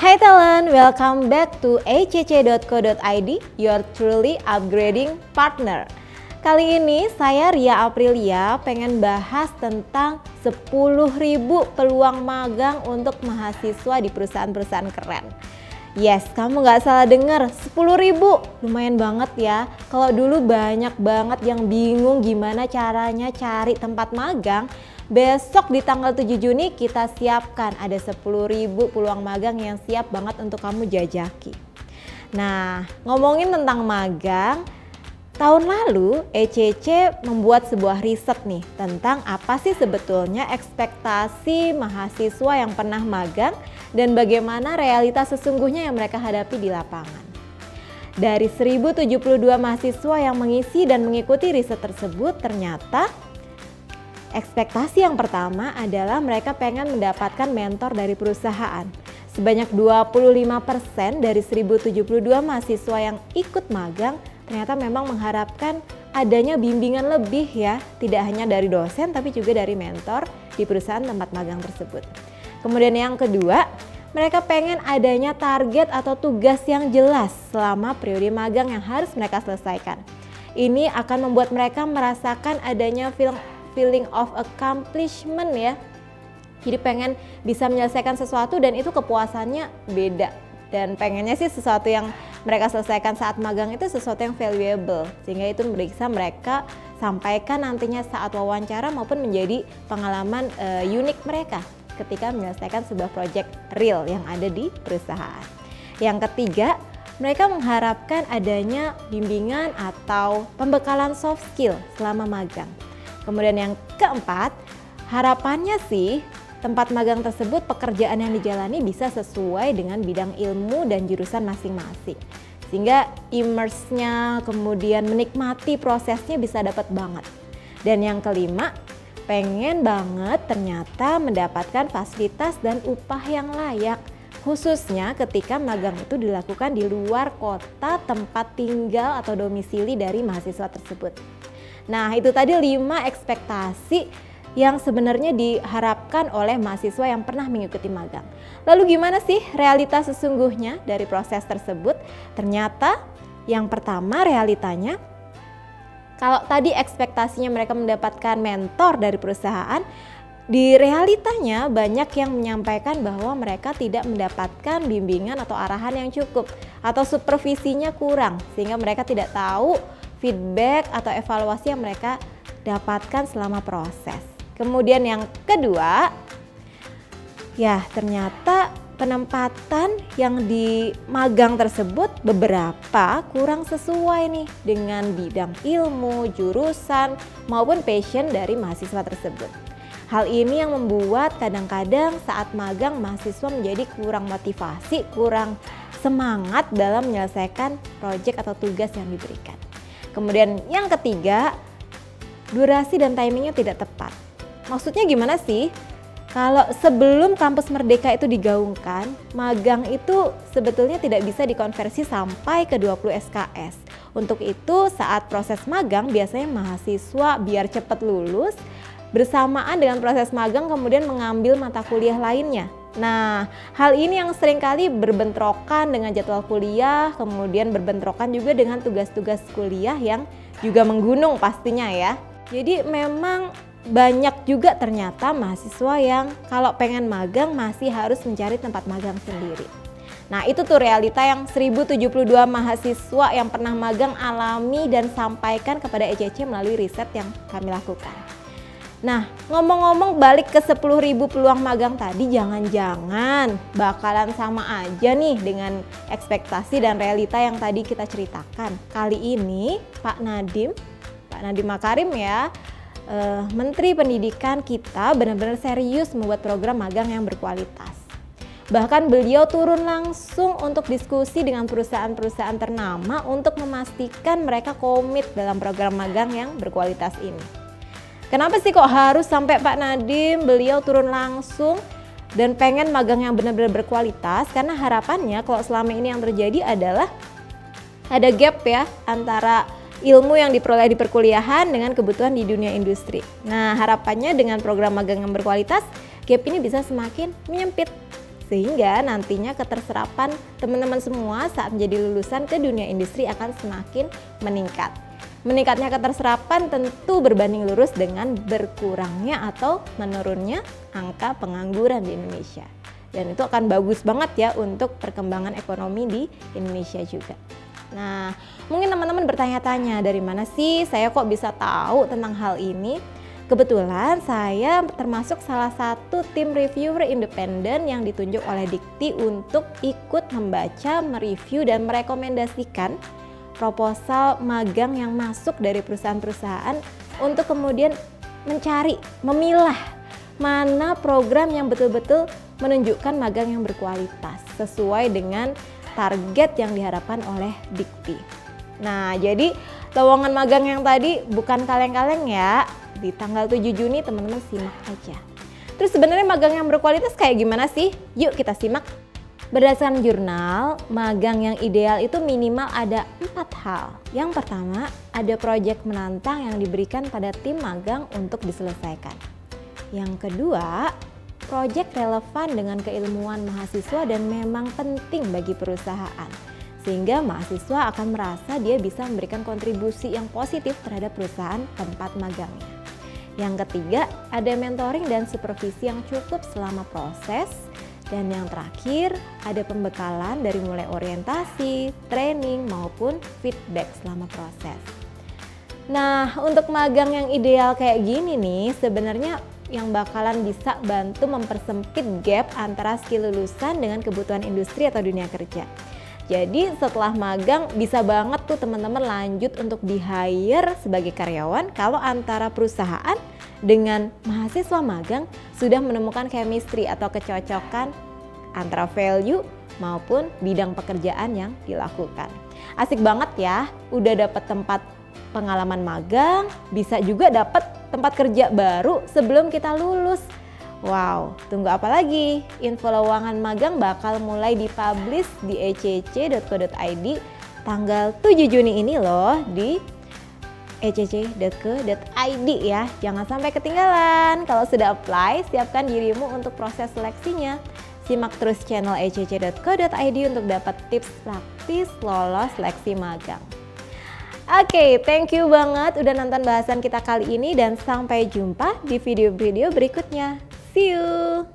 Hai talent, welcome back to ecc.co.id, your truly upgrading partner. Kali ini saya Ria Aprilia pengen bahas tentang 10.000 peluang magang untuk mahasiswa di perusahaan-perusahaan keren. Yes, kamu nggak salah dengar, 10.000, lumayan banget ya. Kalau dulu banyak banget yang bingung gimana caranya cari tempat magang, besok di tanggal 7 Juni kita siapkan ada 10.000 peluang magang yang siap banget untuk kamu jajaki. Nah, ngomongin tentang magang, tahun lalu ECC membuat sebuah riset nih tentang apa sih sebetulnya ekspektasi mahasiswa yang pernah magang dan bagaimana realitas sesungguhnya yang mereka hadapi di lapangan. Dari 1072 mahasiswa yang mengisi dan mengikuti riset tersebut, ternyata ekspektasi yang pertama adalah mereka pengen mendapatkan mentor dari perusahaan. Sebanyak 25% dari 1072 mahasiswa yang ikut magang ternyata memang mengharapkan adanya bimbingan lebih ya, tidak hanya dari dosen tapi juga dari mentor di perusahaan tempat magang tersebut. Kemudian yang kedua, mereka pengen adanya target atau tugas yang jelas selama periode magang yang harus mereka selesaikan. Ini akan membuat mereka merasakan adanya feeling of accomplishment ya. Jadi pengen bisa menyelesaikan sesuatu dan itu kepuasannya beda. Dan pengennya sih sesuatu yang mereka selesaikan saat magang itu sesuatu yang valuable. Sehingga itu bisa mereka sampaikan nantinya saat wawancara maupun menjadi pengalaman unik mereka ketika menyelesaikan sebuah project real yang ada di perusahaan. Yang ketiga, mereka mengharapkan adanya bimbingan atau pembekalan soft skill selama magang. Kemudian yang keempat, harapannya sih tempat magang tersebut pekerjaan yang dijalani bisa sesuai dengan bidang ilmu dan jurusan masing-masing. Sehingga immerse-nya, kemudian menikmati prosesnya bisa dapat banget. Dan yang kelima, pengen banget ternyata mendapatkan fasilitas dan upah yang layak. Khususnya ketika magang itu dilakukan di luar kota tempat tinggal atau domisili dari mahasiswa tersebut. Nah, itu tadi 5 ekspektasi yang sebenarnya diharapkan oleh mahasiswa yang pernah mengikuti magang. Lalu gimana sih realitas sesungguhnya dari proses tersebut? Ternyata yang pertama realitanya, kalau tadi ekspektasinya mereka mendapatkan mentor dari perusahaan, di realitanya banyak yang menyampaikan bahwa mereka tidak mendapatkan bimbingan atau arahan yang cukup atau supervisinya kurang sehingga mereka tidak tahu feedback atau evaluasi yang mereka dapatkan selama proses. Kemudian yang kedua, ya ternyata penempatan yang di magang tersebut beberapa kurang sesuai nih dengan bidang ilmu, jurusan maupun passion dari mahasiswa tersebut. Hal ini yang membuat kadang-kadang saat magang mahasiswa menjadi kurang motivasi, kurang semangat dalam menyelesaikan proyek atau tugas yang diberikan. Kemudian yang ketiga, durasi dan timingnya tidak tepat. Maksudnya gimana sih? Kalau sebelum kampus merdeka itu digaungkan, magang itu sebetulnya tidak bisa dikonversi sampai ke 20 SKS. Untuk itu saat proses magang biasanya mahasiswa biar cepat lulus, bersamaan dengan proses magang kemudian mengambil mata kuliah lainnya. Nah, hal ini yang seringkali berbentrokan dengan jadwal kuliah, kemudian berbentrokan juga dengan tugas-tugas kuliah yang juga menggunung pastinya ya. Jadi memang banyak juga ternyata mahasiswa yang kalau pengen magang masih harus mencari tempat magang sendiri. Nah, itu tuh realita yang 1072 mahasiswa yang pernah magang alami dan sampaikan kepada ECC melalui riset yang kami lakukan. Nah, ngomong-ngomong balik ke 10.000 peluang magang tadi, jangan-jangan bakalan sama aja nih dengan ekspektasi dan realita yang tadi kita ceritakan. Kali ini Pak Nadiem Makarim ya, Menteri Pendidikan kita benar-benar serius membuat program magang yang berkualitas. Bahkan beliau turun langsung untuk diskusi dengan perusahaan-perusahaan ternama untuk memastikan mereka komit dalam program magang yang berkualitas ini. Kenapa sih kok harus sampai Pak Nadiem beliau turun langsung dan pengen magang yang benar-benar berkualitas? Karena harapannya kalau selama ini yang terjadi adalah ada gap ya antara ilmu yang diperoleh di perkuliahan dengan kebutuhan di dunia industri. Nah, harapannya dengan program magang yang berkualitas, gap ini bisa semakin menyempit Sehingga nantinya keterserapan teman-teman semua saat menjadi lulusan ke dunia industri akan semakin meningkat. Meningkatnya keterserapan tentu berbanding lurus dengan berkurangnya atau menurunnya angka pengangguran di Indonesia. Dan itu akan bagus banget ya untuk perkembangan ekonomi di Indonesia juga. Nah, mungkin teman-teman bertanya-tanya, dari mana sih saya kok bisa tahu tentang hal ini? Kebetulan saya termasuk salah satu tim reviewer independen yang ditunjuk oleh Dikti untuk ikut membaca, mereview, dan merekomendasikan proposal magang yang masuk dari perusahaan-perusahaan untuk kemudian mencari, memilah mana program yang betul-betul menunjukkan magang yang berkualitas sesuai dengan target yang diharapkan oleh Dikti. Nah, jadi lowongan magang yang tadi bukan kaleng-kaleng ya. Di tanggal 7 Juni teman-teman simak aja. Terus sebenarnya magang yang berkualitas kayak gimana sih? Yuk kita simak. Berdasarkan jurnal, magang yang ideal itu minimal ada 4 hal. Yang pertama, ada proyek menantang yang diberikan pada tim magang untuk diselesaikan. Yang kedua, proyek relevan dengan keilmuan mahasiswa dan memang penting bagi perusahaan. Sehingga mahasiswa akan merasa dia bisa memberikan kontribusi yang positif terhadap perusahaan tempat magangnya. Yang ketiga, ada mentoring dan supervisi yang cukup selama proses. Dan yang terakhir, ada pembekalan dari mulai orientasi, training, maupun feedback selama proses. Nah, untuk magang yang ideal kayak gini nih, sebenarnya yang bakalan bisa bantu mempersempit gap antara skill lulusan dengan kebutuhan industri atau dunia kerja. Jadi setelah magang bisa banget tuh teman-teman lanjut untuk di-hire sebagai karyawan kalau antara perusahaan dengan mahasiswa magang sudah menemukan chemistry atau kecocokan antara value maupun bidang pekerjaan yang dilakukan. Asik banget ya, udah dapat tempat pengalaman magang, bisa juga dapat tempat kerja baru sebelum kita lulus. Wow, tunggu apa lagi? Info lowongan magang bakal mulai dipublish di ecc.co.id tanggal 7 Juni ini loh di ecc.co.id ya. Jangan sampai ketinggalan. Kalau sudah apply, siapkan dirimu untuk proses seleksinya. Simak terus channel ecc.co.id untuk dapat tips praktis lolos seleksi magang. Oke, thank you banget udah nonton bahasan kita kali ini dan sampai jumpa di video-video berikutnya. See you!